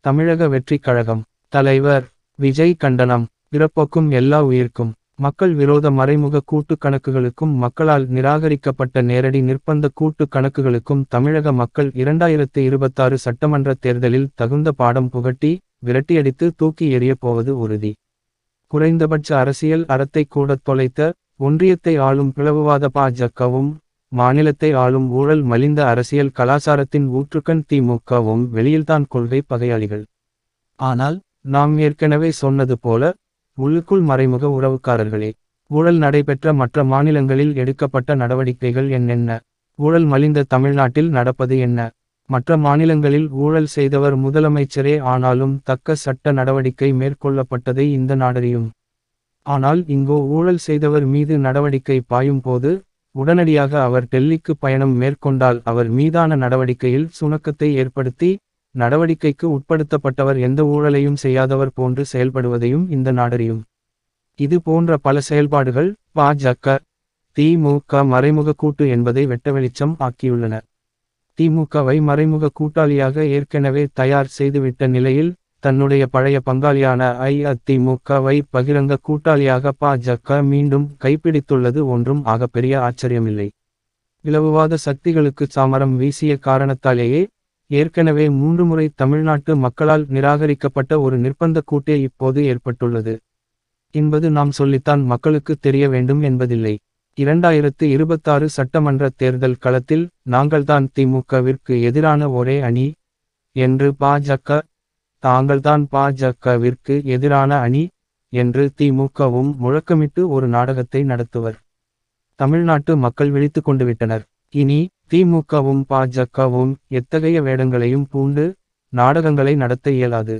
தமிழக வெற்றிக் கழகம் தலைவர் விஜய் கண்டனம். பிறப்போக்கும் எல்லா உயிர்க்கும். மக்கள் விரோத மறைமுக கூட்டு கணக்குகளுக்கும் மக்களால் நிராகரிக்கப்பட்ட நேரடி நிர்பந்த கூட்டு கணக்குகளுக்கும் தமிழக மக்கள் 2026 சட்டமன்ற தேர்தலில் தகுந்த பாடம் புகட்டி விரட்டியடித்து தூக்கி எறியப் போவது உறுதி. குறைந்தபட்ச அரசியல் அறத்தை கூட தொலைத்த ஒன்றியத்தை ஆளும் பிளவுவாத பாஜகவும் மாநிலத்தை ஆளும் ஊழல் மலிந்த அரசியல் கலாசாரத்தின் ஊற்றுக்கண் திமுகவும் வெளியில்தான் கொள்கை பகையாளிகள். ஆனால் நாம் ஏற்கனவே சொன்னது போல உள்ளுக்குள் மறைமுக உறவுக்காரர்களே. ஊழல் நடைபெற்ற மற்ற மாநிலங்களில் எடுக்கப்பட்ட நடவடிக்கைகள் என்னென்ன? ஊழல் மலிந்த தமிழ்நாட்டில் நடப்பது என்ன? மற்ற மாநிலங்களில் ஊழல் செய்தவர் முதலமைச்சரே ஆனாலும் தக்க சட்ட நடவடிக்கை மேற்கொள்ளப்பட்டதை இந்த நாடறியும். ஆனால் இங்கோ ஊழல் செய்தவர் மீது நடவடிக்கை பாயும் போது உடனடியாக அவர் டெல்லிக்கு பயணம் மேற்கொண்டால் அவர் மீதான நடவடிக்கையில் சுணக்கத்தை ஏற்படுத்தி நடவடிக்கைக்கு உட்படுத்தப்பட்டவர் எந்த ஊழலையும் செய்யாதவர் போன்று செயல்படுவதையும் இந்த நாடறியும். இது போன்ற பல செயல்பாடுகள் பாஜக திமுக மறைமுக கூட்டு என்பதை வெட்டவெளிச்சம் ஆக்கியுள்ளன. திமுகவை மறைமுக கூட்டாளியாக ஏற்கனவே தயார் செய்துவிட்ட நிலையில் தன்னுடைய பழைய பங்காளியான அதிமுகவை பகிரங்க கூட்டாளியாக பாஜக மீண்டும் கைப்பிடித்துள்ளது ஒன்றும் ஆகப்பெரிய ஆச்சரியமில்லை. பிளவுவாத சக்திகளுக்கு சாமரம் வீசிய காரணத்தாலேயே ஏற்கனவே 3 முறை தமிழ்நாட்டு மக்களால் நிராகரிக்கப்பட்ட ஒரு நிர்பந்த கூட்டே இப்போது ஏற்பட்டுள்ளது என்பது நாம் சொல்லித்தான் மக்களுக்கு தெரிய வேண்டும் என்பதில்லை. 2026 சட்டமன்ற தேர்தல் களத்தில் நாங்கள்தான் திமுகவிற்கு எதிரான ஒரே அணி என்று பாஜக, தாங்கள்தான் பாஜகவிற்கு எதிரான அணி என்று திமுகவும் முழக்கமிட்டு ஒரு நாடகத்தை நடத்துவர். தமிழ்நாட்டு மக்கள் விழித்து கொண்டு விட்டனர். இனி திமுகவும் பாஜகவும் எத்தகைய வேடங்களையும் பூண்டு நாடகங்களை நடத்த இயலாது.